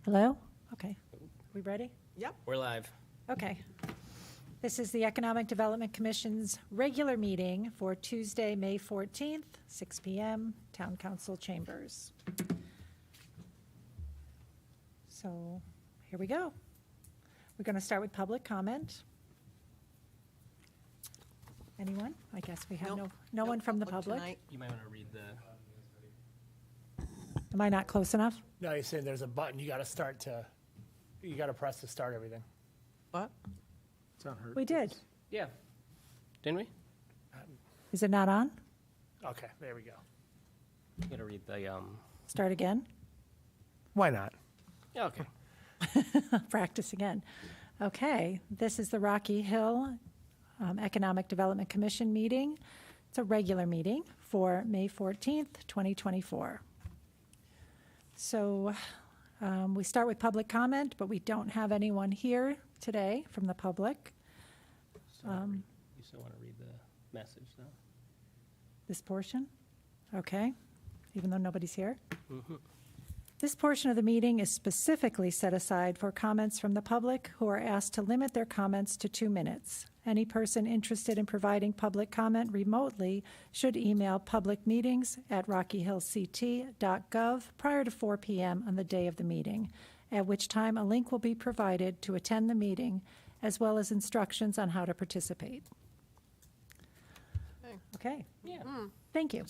Hello? Okay. We ready? Yep. We're live. Okay. This is the Economic Development Commission's regular meeting for Tuesday, May 14th, 6 PM, Town Council Chambers. So here we go. We're going to start with public comment. Anyone? I guess we have Nope. no one from the Public public. tonight. You might want to read the, Am I not close enough? No, you're saying there's a button, you gotta you gotta press to start everything. What? It's on her. We did. yeah. Didn't we? Is it not on? Okay, there we go. You got to read the, Start again? Why not? yeah, okay. Practice again. Okay, this is the Rocky Hill Economic Development Commission meeting. It's a regular meeting for May 14th, 2024. So we start with public comment, but we don't have anyone here today from the public. You still want to read the message, though? This portion? Okay, even though nobody's here? This portion of the meeting is specifically set aside for comments from the public who are asked to limit their comments to 2 minutes. Any person interested in providing public comment remotely should email publicmeetings@rockyhillct.gov prior to 4 p.m. on the day of the meeting, at which time a link will be provided to attend the meeting, as well as instructions on how to participate. Okay. Yeah. Thank you.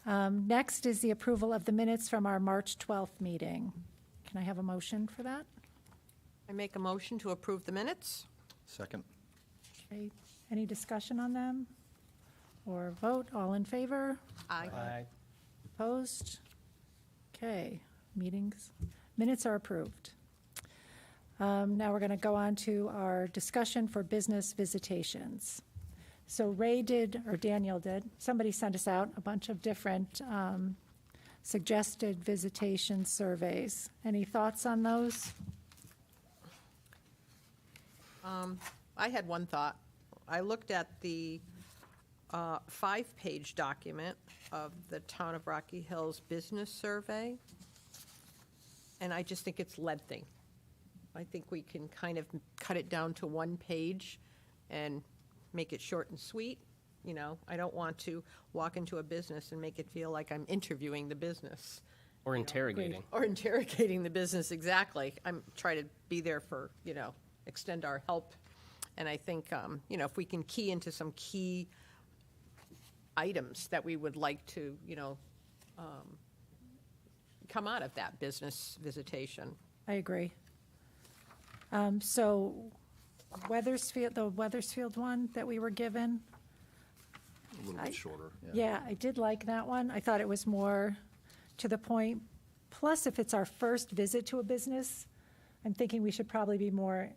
Next is the approval of the minutes from our March 12th meeting. Can I have a motion for that? I make a motion to approve the minutes. Second. Okay. Any discussion on them? Or vote? All in favor? Aye. Opposed? Okay, minutes are approved. Now we're going to go on to our discussion for business visitations. So Ray did, or Daniel did, somebody sent us out a bunch of different suggested visitation surveys. Any thoughts on those? I had one thought. I looked at the 5-page document of the Town of Rocky Hill's business survey, and I just think it's lengthy. I think we can kind of cut it down to 1 page and make it short and sweet. You know, I don't want to walk into a business and make it feel like I'm interviewing the business. Or interrogating. Or interrogating the business, exactly. I'm trying to be there for, extend our help. And I think, if we can key into some key items that we would like to, come out of that business visitation. I agree. So Weathersfield, the Weathersfield one that we were given, A little bit shorter. yeah, I did like that one. I thought it was more to the point. Plus, if it's our first visit to a business, I'm thinking we should probably be more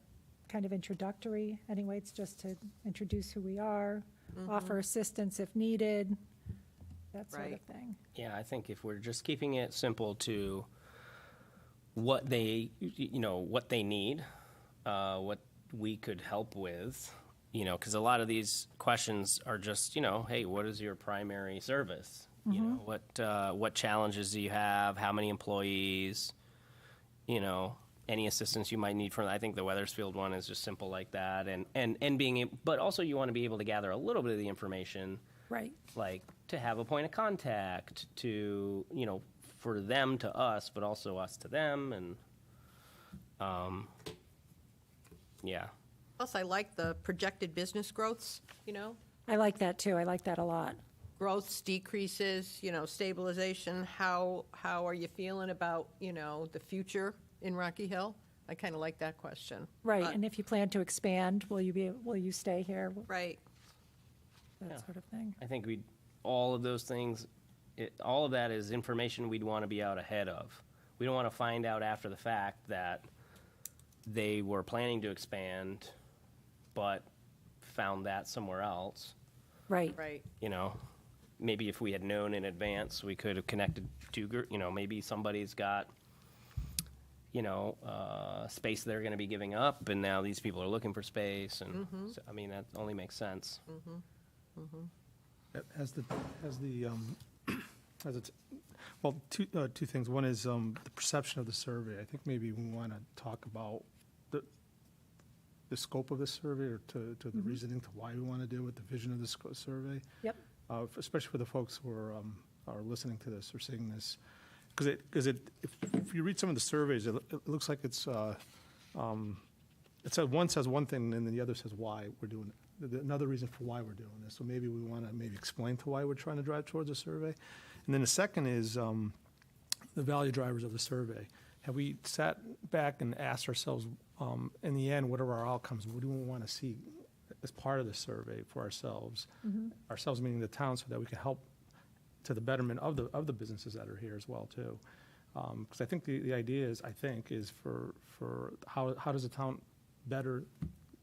kind of introductory. Anyway, it's just to introduce who we are, offer assistance if needed, that sort of Right. thing. Yeah, I think if we're just keeping it simple to what they, what they need, what we could help with, because a lot of these questions are just, hey, what is your primary service? What challenges do you have? How many employees? Any assistance you might need from. I think the Weathersfield one is just simple like that, and being, but also you want to be able to gather a little bit of the information, Right. like to have a point of contact to, for them to us, but also us to them, and yeah. Plus, I like the projected business growths, I like that too. I like that a lot. growths, decreases, stabilization. How are you feeling about, the future in Rocky Hill? I kind of like that question. Right, and if you plan to expand, will you stay here? Right. That Yeah. sort of thing. I think all of those things, all of that is information we'd want to be out ahead of. We don't want to find out after the fact that they were planning to expand, but found that somewhere else. Right. Right. Maybe if we had known in advance, we could have connected to, maybe somebody's got, space they're going to be giving up, and now these people are looking for space, and, so, I mean, that only makes sense. Has the, has the, has it, Well, two things. One is the perception of the survey. I think maybe we want to talk about the scope of the survey, or to the reasoning to why we want to do it, the vision of the survey. Yep. Especially for the folks who are listening to this or seeing this, because if you read some of the surveys, it looks like it says one says one thing and then the other says why we're doing it. Another reason for why we're doing this. So maybe we want to explain to why we're trying to drive towards a survey. And then the second is the value drivers of the survey. Have we sat back and asked ourselves, in the end, what are our outcomes? What do we want to see as part of the survey for ourselves? Ourselves meaning the town, so that we can help to the betterment of the businesses that are here as well too. Because I think the idea is for how does the town better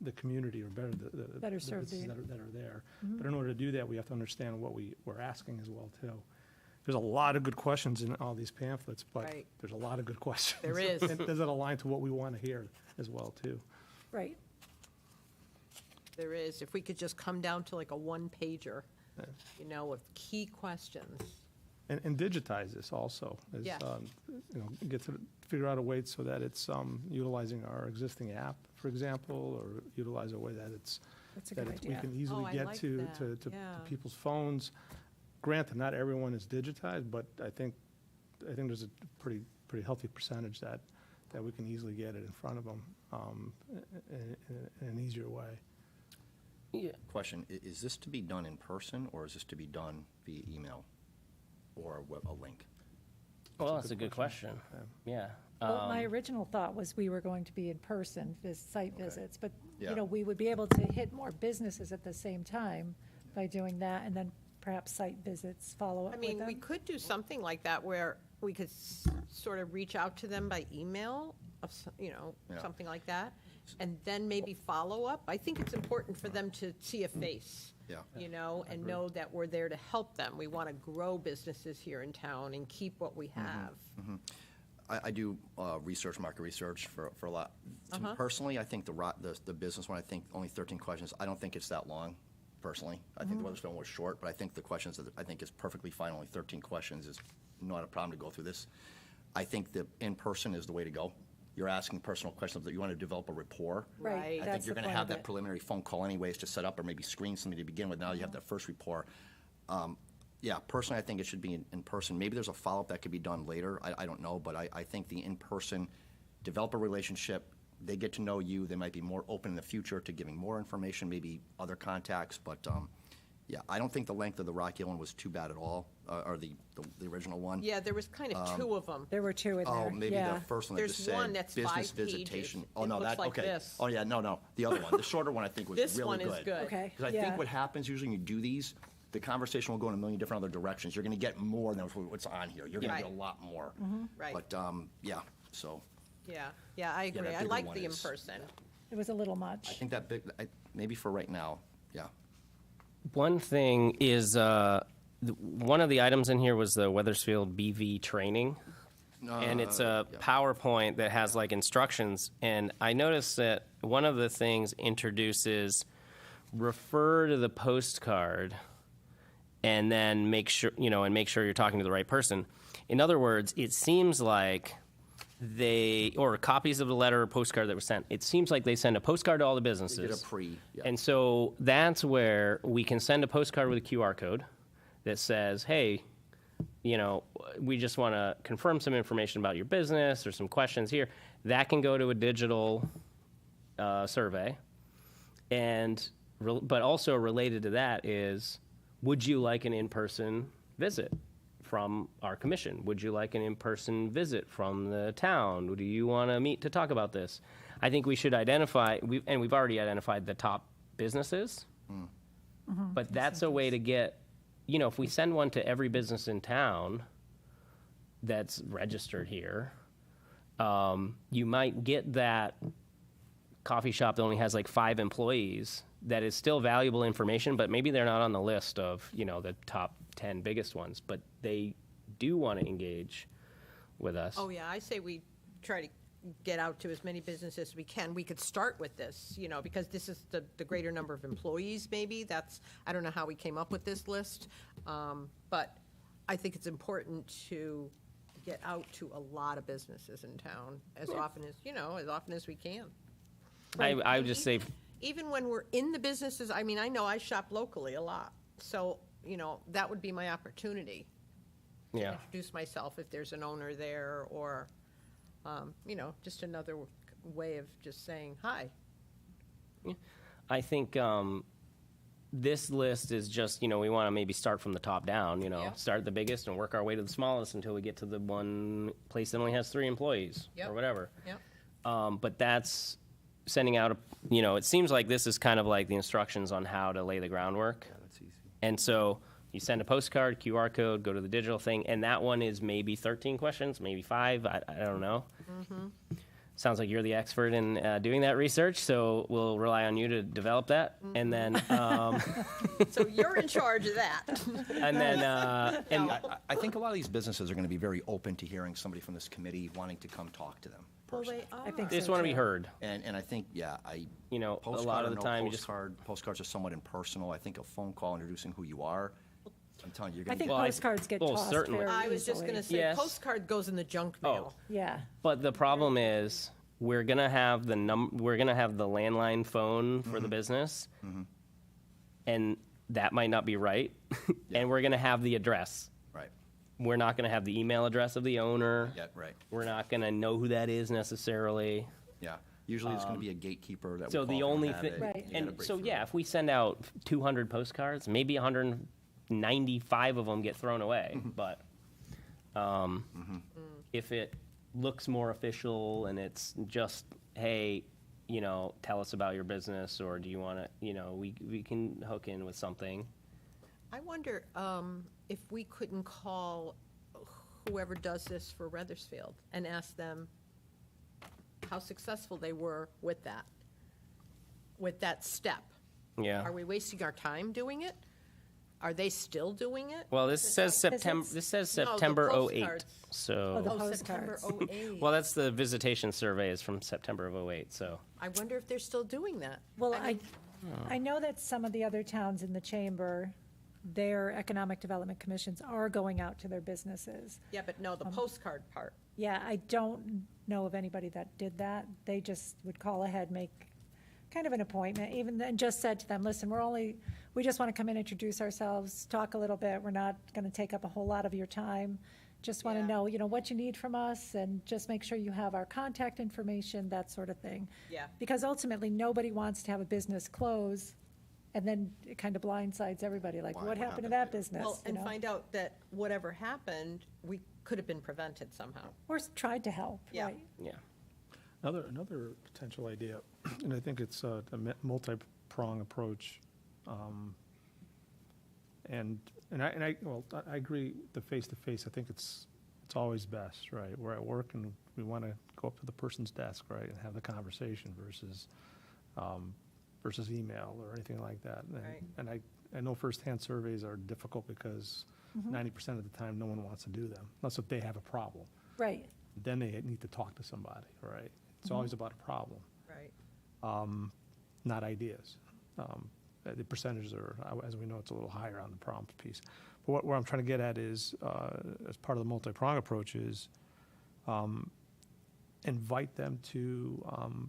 the community, or better the Better serve businesses the- that are there. But in order to do that, we have to understand what we're asking as well too. There's a lot of good questions in all these pamphlets, but Right. there's a lot of good questions. There is. And does it align to what we want to hear as well too? Right. There is. If we could just come down to like a one-pager, with key questions. And digitize this also. Yeah. Figure out a way so that it's utilizing our existing app, for example, or utilize a way that That's a good we idea. can easily I get like to that. Yeah. people's phones. Granted, not everyone is digitized, but I think there's a pretty healthy percentage that we can easily get it in front of them in an easier way. Yeah. Question, is this to be done in person, or is this to be done via email or a link? Well, that's a good question. Yeah. Well, my original thought was we were going to be in person, site visits, but, Yeah. we would be able to hit more businesses at the same time by doing that, and then perhaps site visits follow up I with mean, them. we could do something like that where we could sort of reach out to them by email, something like that, and then maybe follow up. I think it's important for them to see a face. Yeah. And know that we're there to help them. We want to grow businesses here in town and keep what we have. I do market research for a lot. Personally, I think the business one, I think only 13 questions, I don't think it's that long, personally. I think the Weathersfield one was short, but I think the questions, I think is perfectly fine. Only 13 questions is not a problem to go through this. I think the in-person is the way to go. You're asking personal questions that you want to develop a rapport. Right, I I that's think you're the going to point have of that it. preliminary phone call anyways to set up, or maybe screen something to begin with. Now you have that first rapport. Yeah, personally, I think it should be in person. Maybe there's a follow-up that could be done later. I don't know, but I think the in-person, develop a relationship. They get to know you. They might be more open in the future to giving more information, maybe other contacts. But yeah, I don't think the length of the Rocky Hill one was too bad at all, or the original one. Yeah, there was kind of two of them. There were two in there, Oh, maybe yeah. the first one that There's just said one that's business 5 pages. visitation. Oh, It no, looks that, like okay. this. Oh, yeah, no, the other one, the shorter one, I think was really good. This one is good. Okay, Because I yeah. think what happens usually when you do these, the conversation will go in a million different other directions. You're going to get more than what's on here. You're going to Right. get a lot more. Right. But, yeah, so Yeah, I agree. that I bigger like one the is- in-person. It was a little I much. think that big, maybe for right now, yeah. One thing is, one of the items in here was the Weathersfield BV training. And it's a yeah. PowerPoint that has like instructions. And I noticed that one of the things introduces refer to the postcard and then make sure you're talking to the right person. In other words, it seems like or copies of the letter or postcard that was sent. It seems like they send a postcard to all the They businesses. did a pre, yeah. And so that's where we can send a postcard with a QR code that says, hey, we just want to confirm some information about your business or some questions here. That can go to a digital survey. But also related to that is, would you like an in-person visit from our commission? Would you like an in-person visit from the town? Do you want to meet to talk about this? I think we should identify, we've already identified the top businesses, but that's a way to get, if we send one to every business in town that's registered here, you might get that coffee shop that only has like 5 employees that is still valuable information, but maybe they're not on the list of, the top 10 biggest ones, but they do want to engage with us. Oh, yeah, I say we try to get out to as many businesses as we can. We could start with this, because this is the greater number of employees, maybe. I don't know how we came up with this list. But I think it's important to get out to a lot of businesses in town as often as, as often as we can. I would just say, Even when we're in the businesses, I mean, I know I shop locally a lot, so, that would be my opportunity. yeah. Introduce myself if there's an owner there, or, just another way of just saying hi. I think this list is just, we want to maybe start from the top down, Yeah. start at the biggest and work our way to the smallest until we get to the one place that only has 3 employees Yep. or whatever. Yep. But that's sending out, it seems like this is kind of like the instructions on how to lay the groundwork. That's easy. And so you send a postcard, QR code, go to the digital thing, and that one is maybe 13 questions, maybe 5, I don't know. Sounds like you're the expert in doing that research, so we'll rely on you to develop that. And then, So you're in charge of that. I think a lot of these businesses are going to be very open to hearing somebody from this committee wanting to come talk to them Well, personally. they are. I think they just so, want to be too. heard. And I think, yeah, A lot postcard of or the no time you just, postcards are somewhat impersonal. I think a phone call introducing who you are, I'm telling you, you're I going to think Well, I- postcards get well, tossed certainly. very I was just easily. going to say, Yes. postcard goes in the junk Oh. mail. Yeah, but the problem is, we're gonna have the landline phone for the business, and that might not be right. And we're gonna have the address. right. We're not gonna have the email address of the owner. Yeah, right. We're not gonna know who that is necessarily. Yeah. Usually it's going to be a gatekeeper that So will the call if only you don't thing, have it. Right. You gotta and break so through. yeah, if we send out 200 postcards, maybe 195 of them get thrown away. But if it looks more official and it's just, hey, tell us about your business, or do you want to, we can hook in with something. I wonder if we couldn't call whoever does this for Weathersfield and ask them how successful they were with that step. Yeah. Are we wasting our time doing it? Are they still doing it? Well, this says September. it's- This says No, the September '08. postcards. So, the Oh, September postcards. '08. well, that's the visitation survey is from September of '08. So, I wonder if they're still doing that. well, mean, I know that some of the other towns in the chamber, their economic development commissions are going out to their businesses. Yeah, but no, the postcard part. Yeah, I don't know of anybody that did that. They just would call ahead, make kind of an appointment, even then just said to them, listen, we just want to come in, introduce ourselves, talk a little bit. We're not going to take up a whole lot of your time. Just want to Yeah. know, what you need from us, and just make sure you have our contact information, that sort of thing. Yeah. Because ultimately, nobody wants to have a business close, and then it kind of blindsides everybody, like, Why? what What happened to happened? that business? Well, and you know? find out that whatever happened, we could have been prevented somehow. Or tried to help, Yeah. right? yeah. Another potential idea, and I think it's a multi-prong approach. And I agree, the face-to-face, I think it's always best, right? We're at work and we want to go up to the person's desk, right, and have the conversation versus email or anything like that. Right. And I know firsthand surveys are difficult because 90% of the time, no one wants to do them, unless if they have a problem. Right. Then they need to talk to somebody, right? It's always about a problem, Right. not ideas. The percentages are, as we know, it's a little higher on the prompt piece. But where I'm trying to get at is, as part of the multi-prong approach is, invite them to,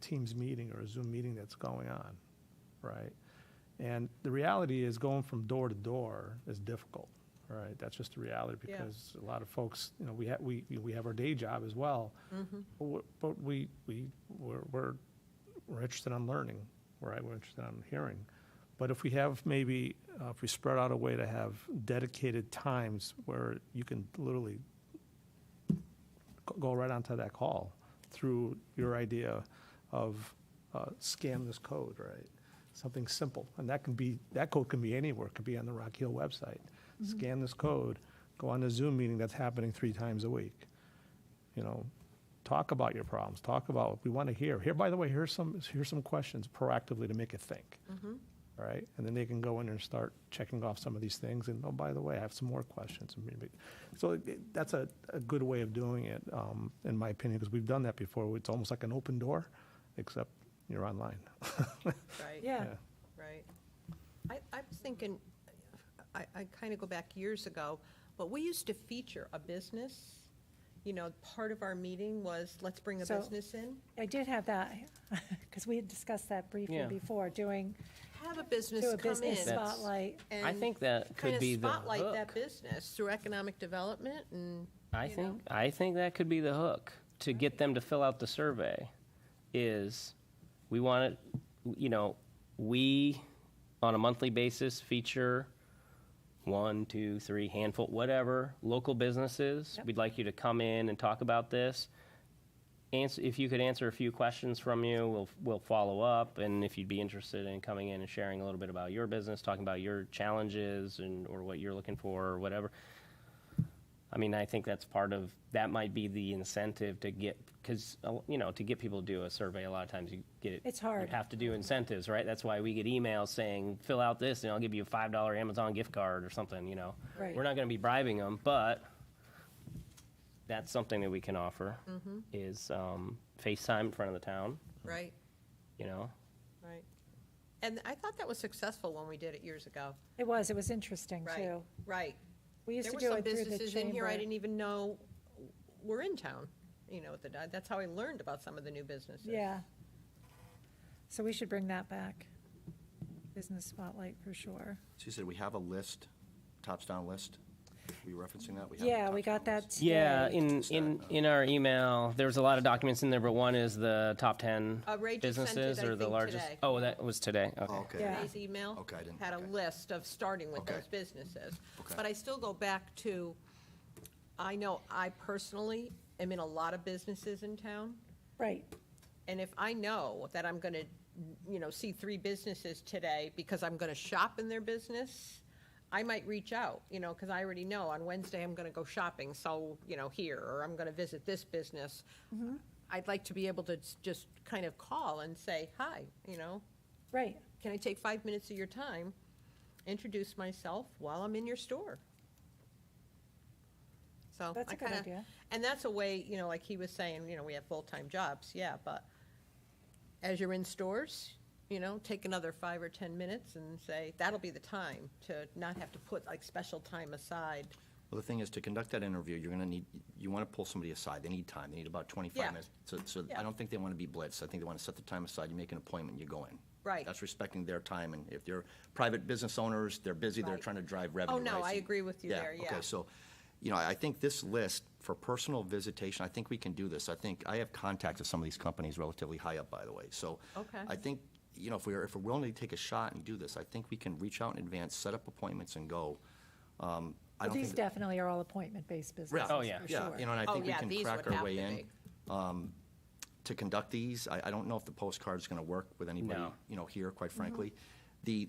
Teams meeting or a Zoom meeting that's going on, right? And the reality is going from door to door is difficult, right? That's just the reality Yeah. because a lot of folks, we have our day job as well. But we're interested in learning, right? We're interested in hearing. But if we have maybe, if we spread out a way to have dedicated times where you can literally go right onto that call through your idea of scan this code, right? Something simple. And that code can be anywhere. It could be on the Rock Hill website. Scan this code, go on a Zoom meeting that's happening 3 times a week. Talk about your problems. Talk about what we want to hear. Here, by the way, here's some questions proactively to make it think. All right, and then they can go in and start checking off some of these things. And oh, by the way, I have some more questions. So that's a good way of doing it, in my opinion, because we've done that before. It's almost like an open door, except you're online. Right. Yeah. Right. I was thinking, I kind of go back years ago but we used to feature a business. You know, part of our meeting was, let's bring a So- business in. I did have that, because we had discussed that briefly Yeah. before, doing, Have a business do a come business in. spotlight. I and think that could be the Kind of spotlight that hook. business through economic development and, I think that could be the hook to get them to fill out the survey. Is we want it, you know, we on a monthly basis feature 1, 2, 3, handful, whatever, local businesses. Yep. We'd like you to come in and talk about this. If you could answer a few questions from you, we'll follow up. And if you'd be interested in coming in and sharing a little bit about your business, talking about your challenges or what you're looking for or whatever. I mean, I think that's part of, that might be the incentive to get, because, you know, to get people to do a survey, a lot of times you get it. It's hard. You have to do incentives, right? That's why we get emails saying, fill out this and I'll give you a $5 Amazon gift card or something, you know? Right. We're not going to be bribing them, but that's something that we can offer is FaceTime in front of the town, right, you know? right. And I thought that was successful when we did it years ago. It was interesting, Right, too. right. We used There to were do some it through the businesses in here I chamber. didn't even know were in town, you know, that's how I learned about some of the new businesses. Yeah. So we should bring that back. Business spotlight for sure. So you said we have a list, tops down list? Were you referencing that? have a Yeah, we tops got down that list. today. Yeah, Is that, in our email, there was a lot of documents in there, but one is the top 10 Ray just sent it, businesses I or the think, largest. today. Oh, that was today, okay. Oh, okay. Yeah. Today's email Okay, I didn't- had a okay. list of starting with Okay. those businesses. Okay. But I still go back to, I know I personally am in a lot of businesses in town. Right. And if I know that I'm going to, you know, see 3 businesses today because I'm going to shop in their business, I might reach out, you know, because I already know on Wednesday I'm going to go shopping, so, you know, here, or I'm going to visit this business. I'd like to be able to just kind of call and say, hi, you know, Right. can I take 5 minutes of your time, introduce myself while I'm in your store? So That's I a good kinda- idea. And that's a way, you know, like he was saying, you know, we have full-time jobs, yeah, but as you're in stores, you know, take another 5 or 10 minutes and say, that'll be the time to not have to put like special time aside. Well, the thing is, to conduct that interview, you're gonna need, you wanna pull somebody aside. They need time. They need about 25 Yeah. minutes. So Yeah. I don't think they wanna be blitzed. I think they wanna set the time aside. You make an appointment, you go in. Right. That's respecting their time, and if they're private business owners, they're busy, they're Right. trying to drive revenue. Oh, no, right? I So- agree with you there, yeah. Okay, so, you know, I think this list for personal visitation, I think we can do this. I think, I have contacts with some of these companies relatively high up, by the way. So Okay. I think, you know, if we're willing to take a shot and do this, I think we can reach out in advance, set up appointments and go. I Well, don't these think. definitely are all appointment-based businesses, Oh, yeah. for Yeah, sure. you know, and I Oh, think we yeah, can these crack would our have way to in. be. To conduct these, I don't know if the postcard's gonna work with anybody, No. you know, here, quite Mm-hmm. frankly.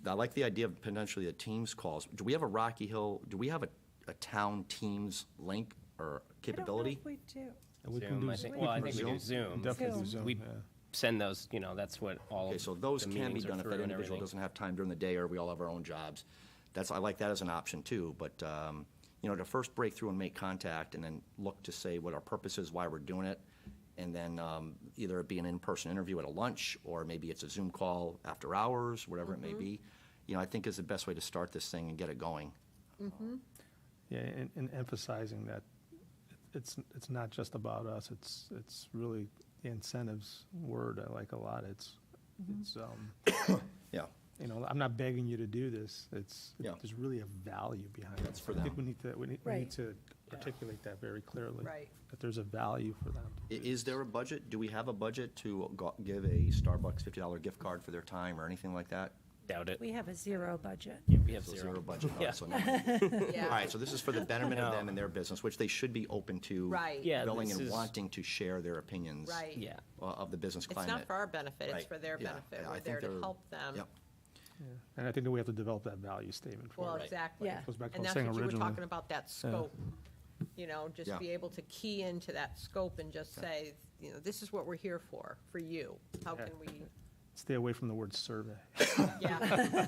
I like the idea of potentially the Teams calls. Do we have a Rocky Hill, do we have a town Teams link or capability? I don't know if we do. And we can Zoom, do I think, well, I think we do Zoom. Definitely do Zoom. Zoom, We yeah. send those, you know, that's what all Okay, of so those the can be meetings are done if through that and individual everything. doesn't have time during the day, or we all have our own jobs. I like that as an option too, but, you know, to first break through and make contact, and then look to say what our purpose is, why we're doing it, and then either it be an in-person interview at a lunch, or maybe it's a Zoom call after hours, whatever it may be, you know, I think is the best way to start this thing and get it going. Yeah, and emphasizing that it's not just about us, it's really the incentives word I like a lot. It's, Yeah. you know, I'm not begging you to do this, Yeah. there's really a value behind it. That's for I think them. we need Right. to articulate that very clearly. Right. That there's a value for them. Is there a budget? Do we have a budget to give a Starbucks $50 gift card for their time or anything like that? Doubt it. We have a 0 budget. Yeah, we have So zero. budget. Yeah. So no. All Yeah. right, so this is for the betterment of No. them and their business, which they should be open to. Right. Yeah, Willing this and is- wanting to share their opinions. Right. Yeah. Of the business It's climate. not for our benefit, it's Right. for their Yeah. benefit. I We're think there to they're- help them. Yep. And I think that we have to develop that value statement for Well, it. exactly. Yeah. Goes back to And what I that's was saying what you were originally. talking about, that scope. You know, just Yeah. be able to key into that scope and just say, you know, this is what we're here for you. How Yeah. can we, Stay away from the word survey. yeah,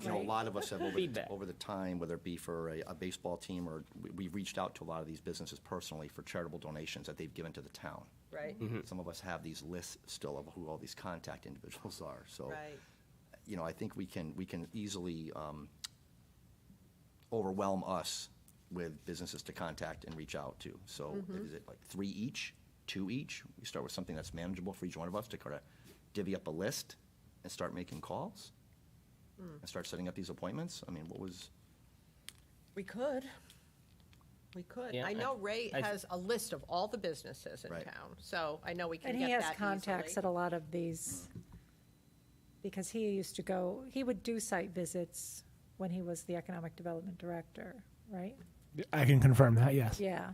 You know, a lot of us have Feedback. over the time, whether it be for a baseball team, or we've reached out to a lot of these businesses personally for charitable donations that they've given to the town. right, Some of us have these lists still of who all these contact individuals are, so. right. You know, I think we can easily overwhelm us with businesses to contact and reach out to. So is it like 3 each, 2 each? We start with something that's manageable for each one of us to kind of divvy up a list and start making calls? And start setting up these appointments? I mean, what was, We could. We could. Yeah, I know Ray I- has a list of all the businesses in Right. town, so I know we can And get he that has contacts easily. at a lot of these, because he used to go, he would do site visits when he was the economic development director, right? I can confirm that, yes. Yeah.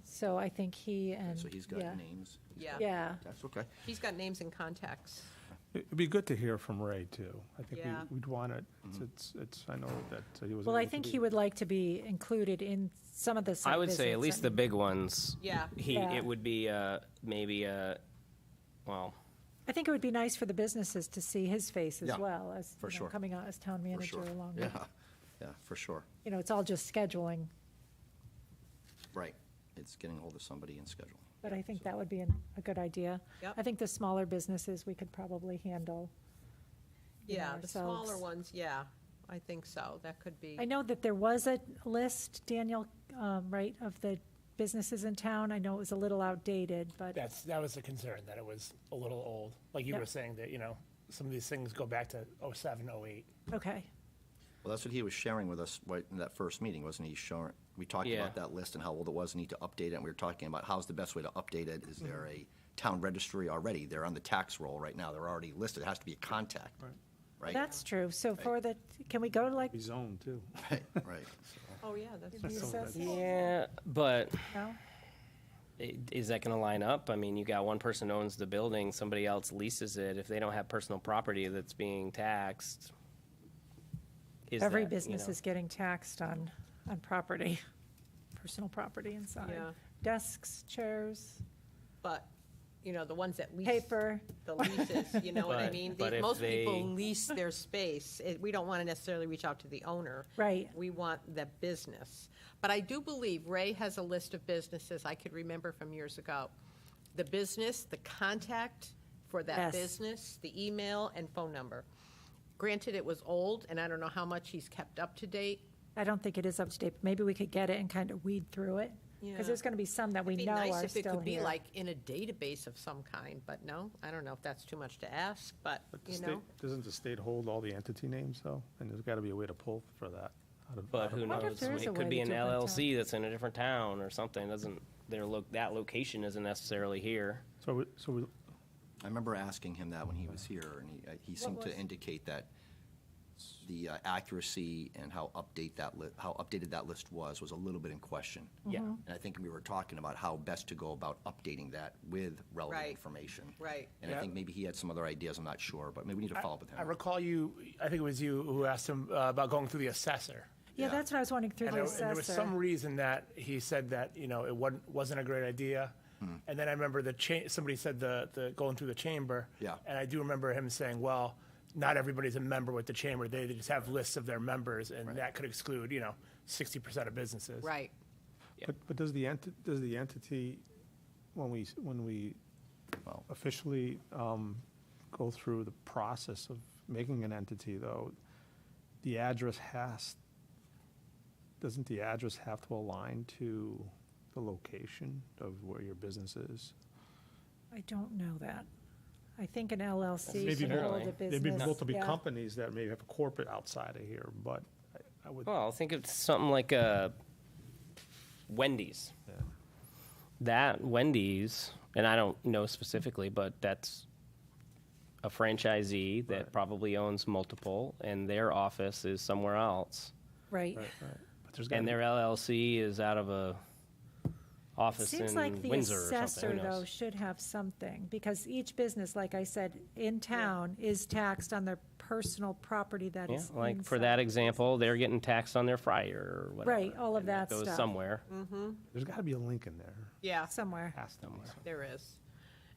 So I think he and, so he's got yeah. names? Yeah. Yeah, That's okay. He's got names and contacts. It'd be good to hear from Ray, too. I think Yeah. we'd want it, it's, I know that he was. well, I able to think be- he would like to be included in some of the site I would say at visits least the and- big ones. Yeah. Yeah. It would be, maybe, well, I think it would be nice for the businesses to see his face as Yeah, well as, for you know, sure. coming out as town For manager sure. along with, Yeah, for sure. you know, it's all just scheduling, Right. It's getting hold of somebody and scheduling. but I think that would be a good idea. Yep. I think the smaller businesses, we could probably handle. you know, Yeah, the smaller ourselves. ones, yeah, I think so. That could be. I know that there was a list, Daniel, right, of the businesses in town. I know it was a little outdated, but, That was the concern, that it was a little old. Like you Yep. were saying that, some of these things go back to 07, 08. okay. Well, that's what he was sharing with us right in that first meeting, wasn't he? Showing, we talked Yeah. about that list and how old it was, and need to update it, and we were talking about how's the best way to update it. Is there a town registry already? They're on the tax roll right now. They're already listed. It has to be a contact, right? That's true. So for the, can we go to like, Be zoned, too. Right. Oh, yeah, that's. the assessment? yeah, but No? is that going to line up? I mean, you got one person owns the building, somebody else leases it. If they don't have personal property that's being taxed, is Every that, you business know- is getting taxed on property, personal property inside. Yeah. Desks, chairs, But, the ones that lease. paper. The leases, you know what I But- mean? but if Most people they- lease their space. We don't want to necessarily reach out to the owner. Right. We want the business. But I do believe Ray has a list of businesses I could remember from years ago. The business, the contact for that Yes. business, the email and phone number. Granted, it was old, and I don't know how much he's kept up to date. I don't think it is up to date. but Maybe we could get it and kind of weed through it. Yeah. Because there's going to be some that we It'd be know nice are if it still could be here. like in a database of some kind, but no, I don't know if that's too much to ask, but, But the you state, know. doesn't the state hold all the entity names, though? And there's got to be a way to pull for that. But who wonder if knows? there is a It way could be to an do it by LLC that's in a different town or something. Doesn't that location isn't necessarily here. So I remember asking him that when he was here, and he seemed to was- indicate that the accuracy and how updated that list was a little bit in question. Yeah. Mm-hmm. And I think we were talking about how best to go about updating that with relevant Right. information. Right. And I Yeah. think maybe he had some other ideas, I'm not sure, but maybe we need to follow up with I him. recall I think it was you who asked him about going through the assessor. Yeah, Yeah. that's what I was wondering through And the there was some assessor. reason that he said that, it wasn't a great idea. And then I remember somebody said the going through the chamber. Yeah. And I do remember him saying, well, not everybody's a member with the chamber. They just have lists of their members, and that could exclude, 60% of businesses. Right. But does the entity, when we Well- officially go through the process of making an entity, though, doesn't the address have to align to the location of where your business is? I don't know that. I think an LLC Maybe should more- hold a There'd business. be multiple yeah. companies that may have a corporate outside of here, but I would, Well, think of something like a Wendy's. yeah. That Wendy's, and I don't know specifically, but that's a franchisee that Right. probably owns multiple, and their office is somewhere else. Right. Right. But there's gotta And be- their LLC is out of a office Seems in like the Windsor or something. assessor, Who though, knows? should have something, because each business, like I said, in town is taxed on their personal property that Yeah, is like for inside. that example, they're getting taxed on their fryer or whatever. Right, all of and that goes stuff. somewhere. There's got to be a link in there. Yeah. Somewhere. Has to be. There is.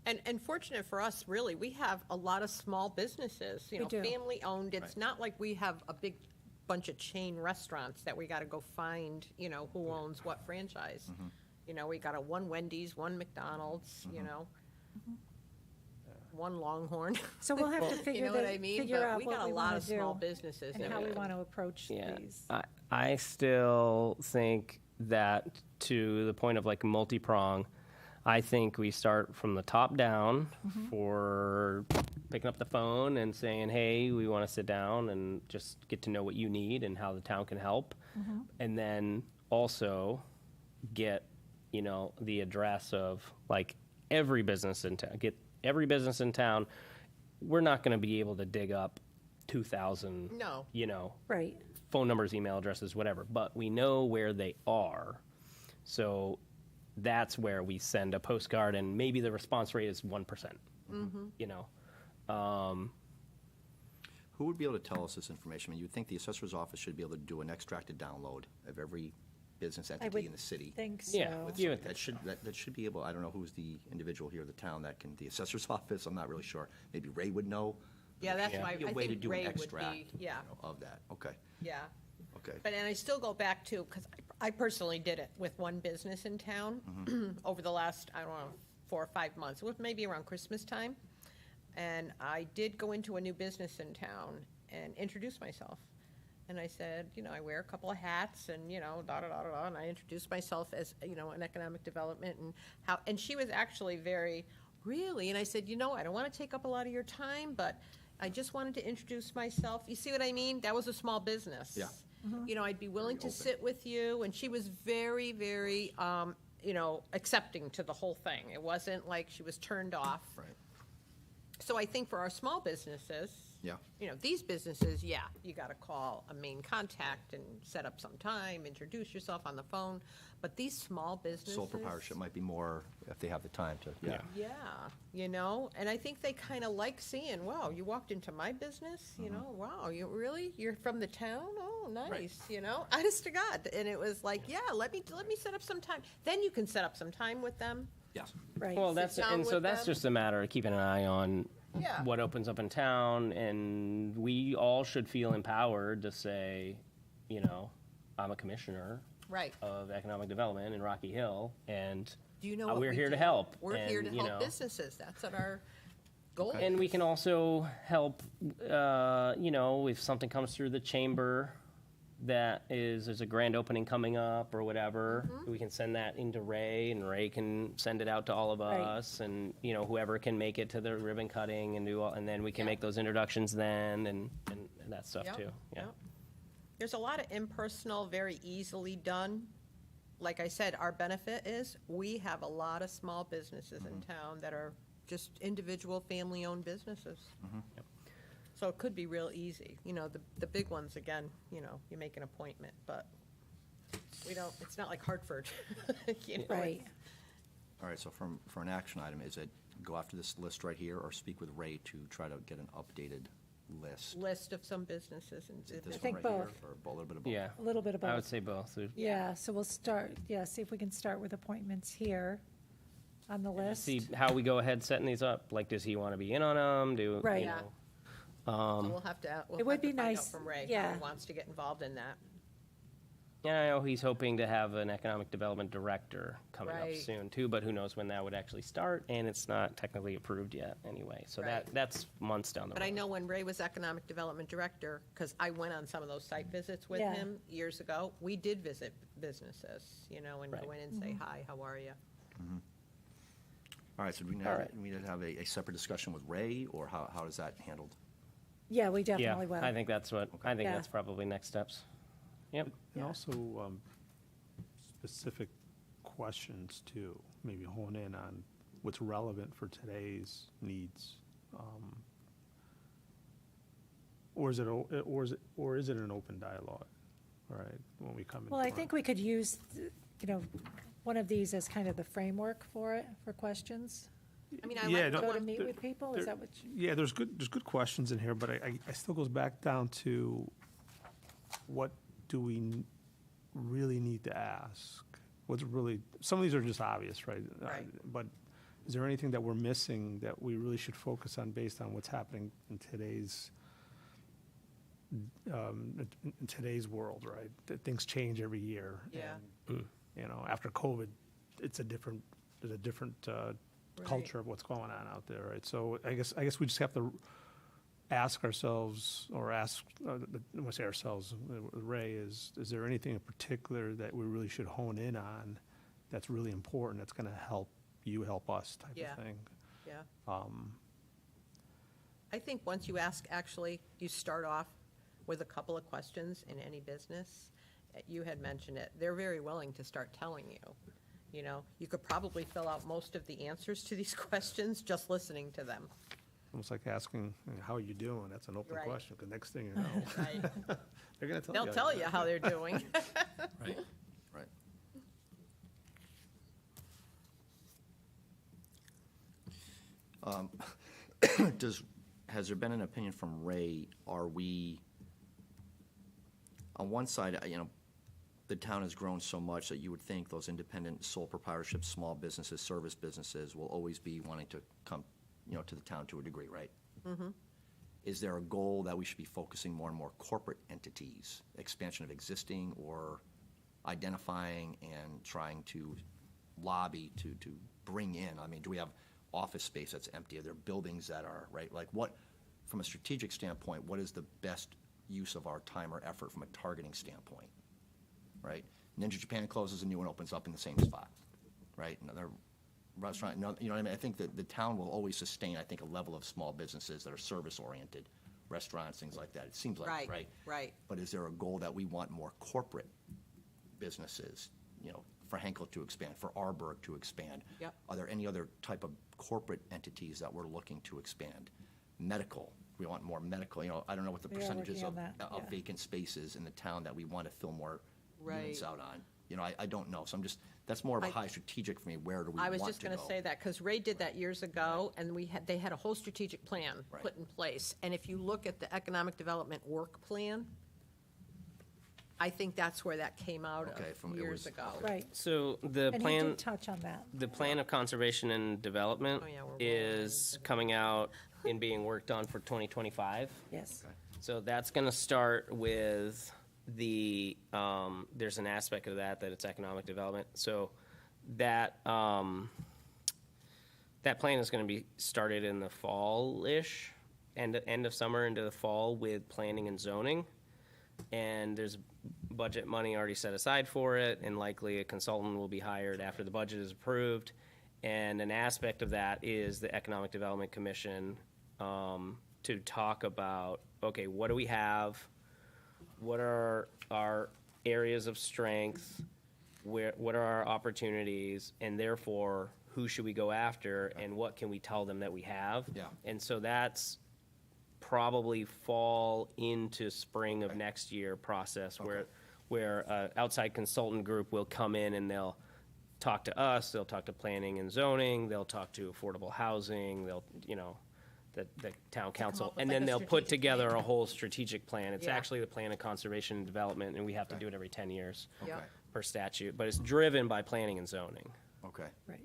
And fortunate for us, really, we have a lot of small businesses, We do. family-owned. It's not like we have a big bunch of chain restaurants that we got to go find, who owns what franchise. We got one Wendy's, one McDonald's, one Longhorn. So we'll have to You figure know what that, I mean? figure But out we what got a we lot want of to small do businesses and that how we we- want to approach Yeah, these. I still think that to the point of like multi-prong, I think we start from the top down for picking up the phone and saying, hey, we want to sit down and just get to know what you need and how the town can help. And then also get, the address of like every business in town, get every business in town. We're not going to be able to dig up 2,000, No. Right. phone numbers, email addresses, whatever, but we know where they are. So that's where we send a postcard, and maybe the response rate is 1%. Who would be able to tell us this information? I mean, you'd think the assessor's office should be able to do an extracted download of every business entity would in the city. Think so. Yeah, you would That should, that should be able, I don't know who's the individual here in the town that can, the assessor's office, I'm not really sure. Maybe Ray would know. Yeah, that's Yeah. why Be a I way to think do Ray an would extract, be, yeah, of that. Okay, yeah. okay. But, and I still go back to, because I personally did it with one business in town over the last, I don't know, 4 or 5 months. It was maybe around Christmas time. And I did go into a new business in town and introduce myself. And I said, I wear a couple of hats and, da-da-da-da-da. And I introduced myself as, an economic development and how, and she was actually very, really? And I said, I don't want to take up a lot of your time, but I just wanted to introduce myself. You see what I mean? That was a small business. Yeah. I'd be willing to open. sit with you, and she was very, very, accepting to the whole thing. It wasn't like she was turned off. Right, So I think for our small businesses, yeah. these businesses, yeah, you got to call a main contact and set up some time, introduce yourself on the phone. But these small businesses. Sole proprietorship might be more, if they have the time to, yeah. Yeah, and I think they kind of like seeing, wow, you walked into my business, wow, you're from the town? Oh, nice, honest to God. And it was like, yeah, let me set up some time. Then you can set up some time with them. Yes. Right. Well, Sit down so with that's them. just a matter of keeping an eye on Yeah. what opens up in town, and we all should feel empowered to say, I'm a commissioner Right. of economic development in Rocky Hill, and Do you know what we're we here to do? help. We're here to and, help businesses. That's what our goal is. And we can also help, if something comes through the chamber that there's a grand opening coming up or whatever, Mm-hmm. we can send that into Ray, and Ray can send it out to all of Right. us, and, whoever can make it to the ribbon cutting and and then we can Yeah. make those introductions then, and that stuff Yep, too, yeah. yep. There's a lot of impersonal, very easily done. Like I said, our benefit is we have a lot of small businesses in town that are just individual, family-owned businesses. So it could be real easy. The big ones, again, you make an appointment, but we don't, it's not like Hartford. Right. All right, so for an action item, is it go after this list right here or speak with Ray to try to get an updated list? List of some businesses and. This I think one right here, both. or a little bit of both? Yeah, A little bit of I would both. say both. Yeah, so we'll start, see if we can start with appointments here on the list. See how we go ahead setting these up, like, does he want to be in on them, Right. Yeah. So we'll have to, It would be find out nice, from Ray how yeah. he wants to get involved in that. Yeah, I know he's hoping to have an economic development director coming up Right. soon too, but who knows when that would actually start, and it's not technically approved yet anyway, so Right. that's months down the road. But I know when Ray was Economic Development Director, because I went on some of those site visits with Yeah. him years ago, we did visit businesses, and Right. go in and say, hi, how are you? All right, so do we All right. need to have a separate discussion with Ray, or how is that handled? Yeah, we Yeah, definitely will. I think that's Yeah. that's probably next steps. Yep, And also, specific questions too, maybe hone in on what's relevant for today's needs. Or is it an open dialogue, right, when we come in? Well, I front? think we could use, one of these as kind of the framework for it, for questions. I mean, I Yeah, like the no, Go to one, meet with people, is there- that what you? Yeah, there's good questions in here, but I still goes back down to what do we really need to ask? What's really, some of these are just obvious, right? Right. But is there anything that we're missing that we really should focus on based on what's happening in today's world, right? That things change every year. Yeah. and, after COVID, there's a different Right. culture of what's going on out there, right? So I guess we just have to ask ourselves, or ask, when I say ourselves, Ray, is there anything in particular that we really should hone in on that's really important, that's going to help you, help us type Yeah. of thing? Yeah. I think once you ask, actually, you start off with a couple of questions in any business. You had mentioned it. They're very willing to start telling you. You know, you could probably fill out most of the answers to these questions just listening to them. Almost like asking, how are you doing? That's an open Right. question, because next thing you know, Right. they're going to tell you. They'll tell you how they're doing. Right, right. Has there been an opinion from Ray, are we, on one side, the town has grown so much that you would think those independent sole proprietorships, small businesses, service businesses will always be wanting to come, to the town to a degree, right? Mm-hmm. Is there a goal that we should be focusing more and more corporate entities, expansion of existing, or identifying and trying to lobby to bring in? I mean, do we have office space that's empty? Are there buildings that are, right? Like what, from a strategic standpoint, what is the best use of our time or effort from a targeting standpoint, right? Ninja Japan closes, a new one opens up in the same spot, right? Another restaurant, you know what I mean? I think that the town will always sustain, I think, a level of small businesses that are service-oriented, restaurants, things like that. It seems like, Right, right? right. But is there a goal that we want more corporate businesses, for Henkel to expand, for Arborg to expand? Yep. Are there any other type of corporate entities that we're looking to expand? Medical, we want more medical, I don't know what the We are percentages working of on that, yeah. vacant spaces in the town that we want to fill more units Right. out on. I don't know, so that's more of a I- high strategic for me, where do we I want to was go? just going to say that, because Ray did that years ago, and they had a whole strategic plan Right. put in place. And if you look at the economic development work plan, I think that's where that came out Okay, of years ago. Right. So the And he plan, did touch on that. the plan of conservation and development Oh, yeah, we're is coming out and being worked on for 2025. Yes. So that's going to start with there's an aspect of that it's economic development. So that, that plan is going to be started in the fall-ish, end of summer into the fall with planning and zoning. And there's budget money already set aside for it, and likely a consultant will be hired after the budget is approved. And an aspect of that is the Economic Development Commission to talk about, okay, what do we have? What are our areas of strength? What are our opportunities? And therefore, who should we go after? And what can we tell them that we have? Yeah. And so that's probably fall into spring of next year process where outside consultant group will come in and they'll talk to us, they'll talk to planning and zoning, they'll talk to affordable housing, they'll, the town council, up with and like then a they'll put strategic together plan. a whole strategic plan. It's Yeah. actually the plan of conservation and development, and we have to do it every 10 years Yep. Okay, per statute, but it's driven by planning and zoning. okay, Right.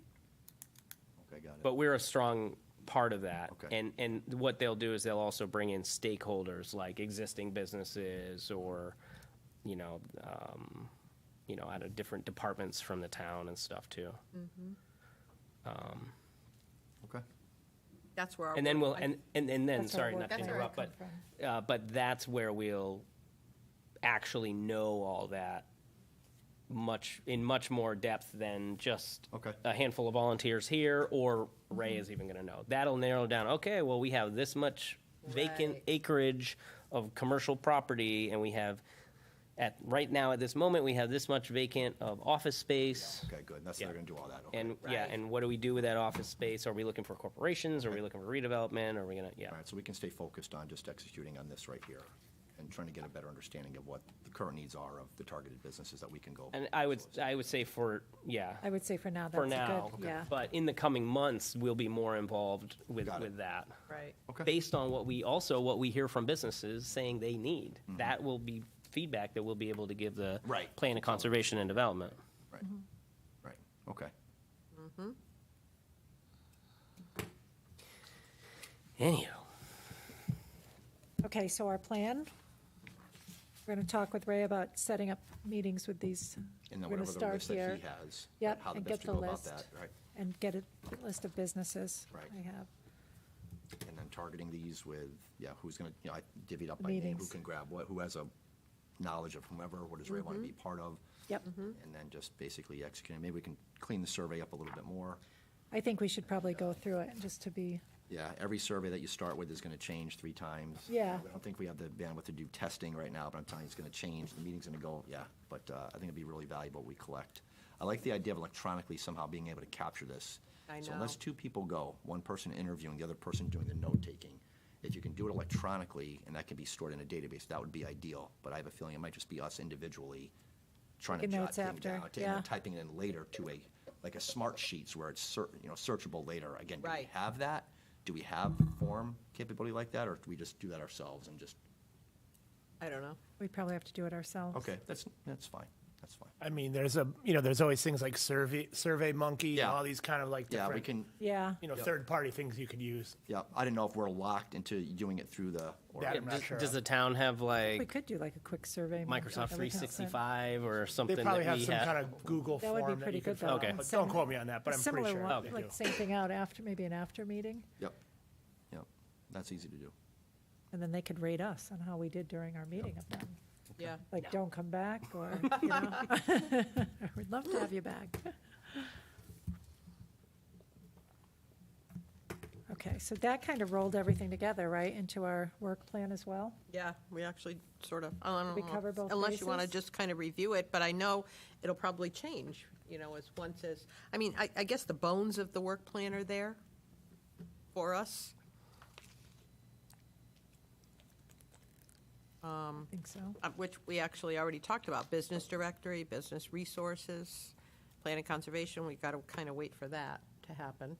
got it. But we're a strong part of that. Okay. And what they'll do is they'll also bring in stakeholders like existing businesses or, out of different departments from the town and stuff too. Okay, That's where our. And then work- we'll, and then, That's where sorry, our not to work plan interrupt, will but, come but that's where we'll actually know all that in much more depth than just Okay. a handful of volunteers here, or Ray is even gonna know. That'll narrow down, okay, well, we have this much vacant Right. acreage of commercial property, and we have, right now, at this moment, we have this much vacant of office space. okay, good, that's, Yeah. they're gonna do all that, okay. And, Right. and what do we do with that office space? Are we looking for corporations? Are we looking for redevelopment? Are we gonna, All right, so we can stay focused on just executing on this right here, and trying to get a better understanding of what the current needs are of the targeted businesses that we can go. And I would say I would say for now, for that's a now. good, yeah. But in the coming months, we'll be more involved with Got it. with that. Right. Okay. Based on what we hear from businesses saying they need. Mm-hmm. That will be feedback that we'll be able to give the Right. plan of conservation and development. Right, Mm-hmm. right, okay. Anyhow, Okay, so our plan, we're going to talk with Ray about setting up meetings with these. And then We're gonna whatever the start list that here. he has, Yep, how the and best get to the go about list. that, right? And get a list of businesses Right. I have. and then targeting these with, yeah, who's gonna, I divvied up by name, who Meetings. can grab what, who has a knowledge of whomever, what does Ray want to be part of, Yep. and then just basically executing. Maybe we can clean the survey up a little bit more. I think we should probably go through it just to be, Yeah, every survey that you start with is gonna change 3 times. Yeah. I don't think we have the bandwidth to do testing right now, but I'm telling you, it's gonna change, the meeting's gonna go, yeah, but I think it'd be really valuable we collect. I like the idea of electronically somehow being able to capture this. I So unless know. 2 people go, one person interviewing, the other person doing the note-taking, if you can do it electronically, and that can be stored in a database, that would be ideal. But I have a feeling it might just be us individually trying to Taking jot notes things after, down, taking yeah. and typing it in later to a, like a smart sheets where it's searchable later. Again, do we Right. have that? Do we have form capability like that, or do we just do that ourselves and just, I don't know. we probably have to do it ourselves. okay, that's fine, that's fine. I mean, there's there's always things like Survey Monkey and Yeah. all these kind of like Yeah, we different, can, Yeah, you know, Yep. third-party things you could use. yeah, I didn't know if we're locked into doing it through the, or, That I'm not sure Does of. the town have we like could do like a quick survey. Microsoft that we can send. 365 or something They probably that have we some have? kind of Google That would form be that pretty you can good, fill though. out. Okay. But Send don't quote me on that, but a I'm pretty similar sure one, they like do. same thing out after, maybe an after meeting, yep, yep, that's easy to do. and then they could rate us on how we did during our meeting of them. Yeah. Like, don't come back, or, you know, we'd love to have you back. Okay, so that kind of rolled everything together, right, into our work plan as well? Yeah, we actually sort of, I don't We know. cover both Unless you want to bases? just kind of review it, but I know it'll probably change, as one says. I mean, I guess the bones of the work plan are there for us. I think so. Which we actually already talked about, business directory, business resources, planning conservation, we got to kind of wait for that to happen.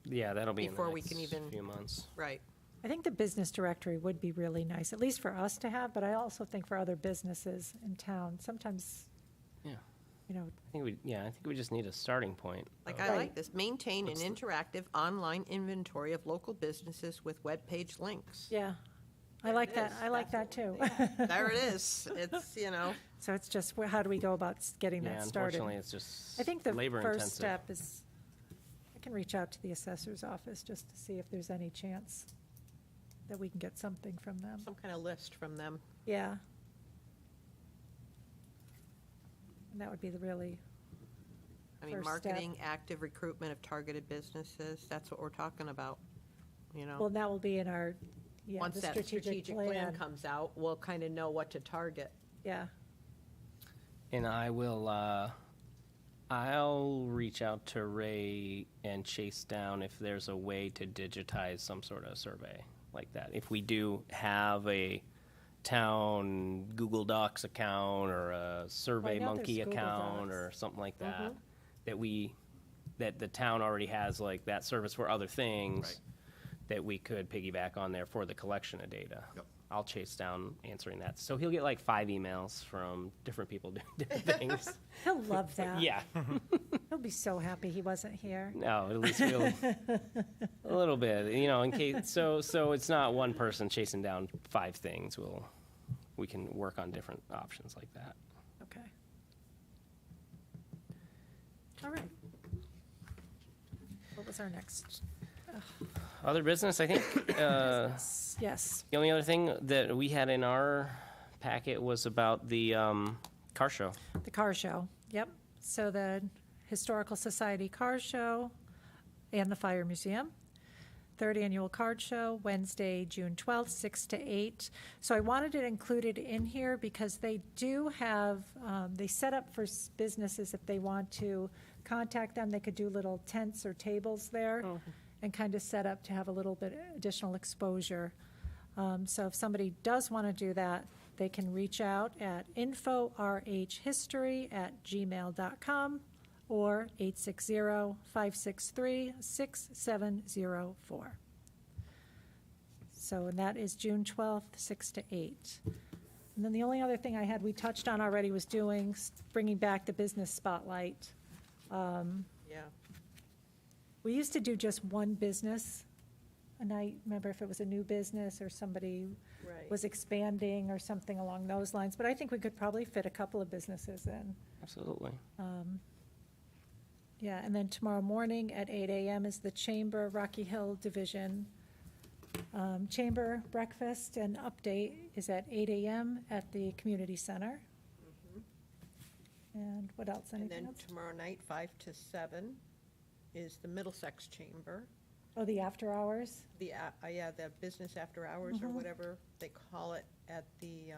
Yeah, that'll be in the Before we next can even- few months. Right. I think the business directory would be really nice, at least for us to have, but I also think for other businesses in town, sometimes, Yeah. you know, I think we just need a starting point. Like, I Right. like this, maintain an interactive online inventory of local businesses with webpage links. yeah. I like that, is. I like that too. There it is. It's, So it's just, how do we go about getting Yeah, that started? unfortunately, it's just I think the labor first intensive. step is, I can reach out to the assessor's office just to see if there's any chance that we can get something from them. some kind of list from them. Yeah. And that would be the really, I mean, First step. marketing, active recruitment of targeted businesses, that's what we're talking about, well, that will be in our, yeah, Once the that strategic plan comes out, we'll kind of know what to target. Yeah, And I'll reach out to Ray and chase down if there's a way to digitize some sort of survey like that. If we do have a town Google Docs account or a Survey know there's Monkey Google account Docs. or something like that, that the town already has like that service for other things, Right. that we could piggyback on there for the collection of data. Yep. I'll chase down answering that. So he'll get like 5 emails from different people doing different things. he'll love that. Yeah. He'll be so happy he wasn't here. No, at least we'll a little bit, in case. So it's not one person chasing down 5 things. We can work on different options like that. Okay. All right. What was our next? Other business, I think. Yes, The only other thing that we had in our packet was about the car show. the car show, yep. So the Historical Society Car Show and the Fire Museum. Third Annual Card Show, Wednesday, June 12th, 6 to 8. So I wanted it included in here because they do have, they set up for businesses if they want to contact them, they could do little tents or tables there and kind of set up to have a little bit additional exposure. So if somebody does want to do that, they can reach out at info@rhhistory@gmail.com or 860-563-6704. So, and that is June 12th, 6 to 8. And then the only other thing I had, we touched on already, was bringing back the business spotlight. Yeah. We used to do just one business, and I remember if it was a new business or somebody Right. was expanding or something along those lines, but I think we could probably fit a couple of businesses in. Absolutely. Yeah, and then tomorrow morning at 8 a.m. is the Chamber Rocky Hill Division. Chamber breakfast and update is at 8 a.m. at the community center. And what else, And anything then else? tomorrow night, 5 to 7, is the Middlesex Chamber. Oh, the after hours? The, the business after hours or whatever they call it at the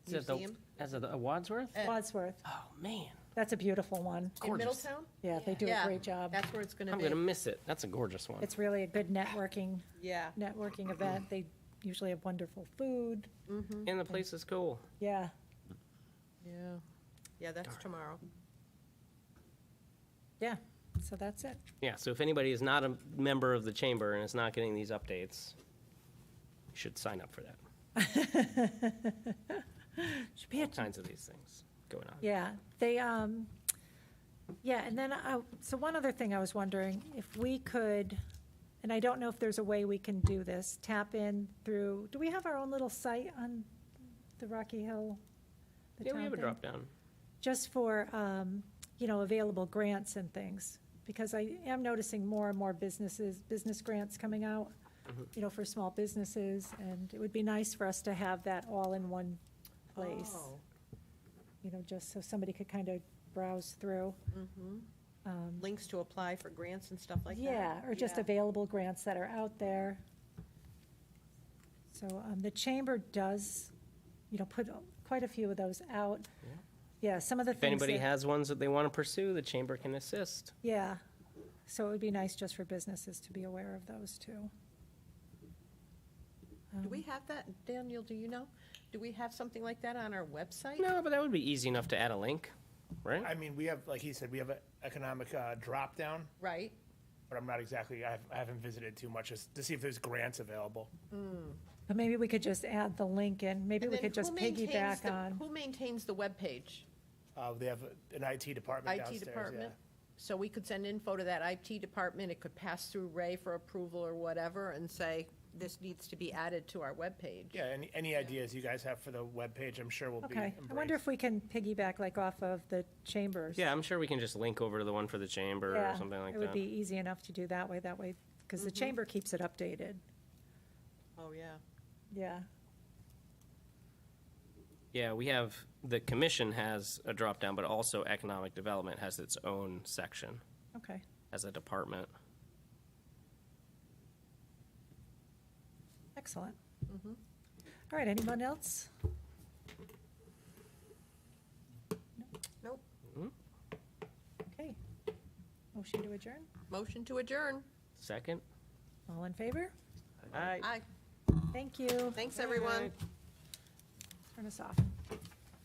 Is it the, museum. as of the Wadsworth? Wadsworth. Oh, man. That's a beautiful one. In gorgeous. Middletown? Yeah, they do a Yeah, great job. That's where it's gonna I'm be. going to miss it. That's a gorgeous one. It's really a good networking Yeah. event. They usually have wonderful food. And the place is cool. Yeah. Yeah. Yeah, that's tomorrow. Yeah, so that's it. Yeah, so if anybody is not a member of the chamber and is not getting these updates, you should sign up for that. Should be All a kinds of these things going on. Yeah, they, yeah, and then, so one other thing I was wondering, if we could, and I don't know if there's a way we can do this, tap in through, do we have our own little site on the Rocky Hill? the Yeah, we town have a thing? drop down. Just for, available grants and things, because I am noticing more and more business grants coming out, for small businesses, and it would be nice for us to have that all in one place. Oh. Just so somebody could kind of browse through. Links to apply for grants and stuff like that? Yeah, or just Yeah. available grants that are out there. So the chamber does, put quite a few of those out. Yeah, some of the If things anybody that- has ones that they want to pursue, the chamber can assist. Yeah, so it would be nice just for businesses to be aware of those too. Do we have that, Daniel, do you know? Do we have something like that on our website? No, but that would be easy enough to add a link, right? I mean, we have, like he said, we have an economic drop-down, Right? but I'm not exactly, I haven't visited too much just to see if there's grants available. But maybe we could just add the link in, maybe And we then could just who maintains piggyback the- on. Who maintains the webpage? They have an IT department IT downstairs, department? yeah. So we could send info to that IT department, it could pass through Ray for approval or whatever, and say, this needs to be added to our webpage. Yeah, any ideas you guys have for the webpage, I'm sure will be Okay, embraced. I wonder if we can piggyback like off of the chambers. Yeah, I'm sure we can just link over to the one for the chamber or something like it would that. be easy enough to do that way, because the chamber keeps it updated, Oh, yeah. yeah. Yeah, we have, the commission has a drop down, but also economic development has its own section Okay, as a department. excellent. All right, anyone else? Nope. Okay. Motion to adjourn? Motion to adjourn. Second? All in favor? Aye. Aye. Thank you. Thanks, everyone. Turn us off.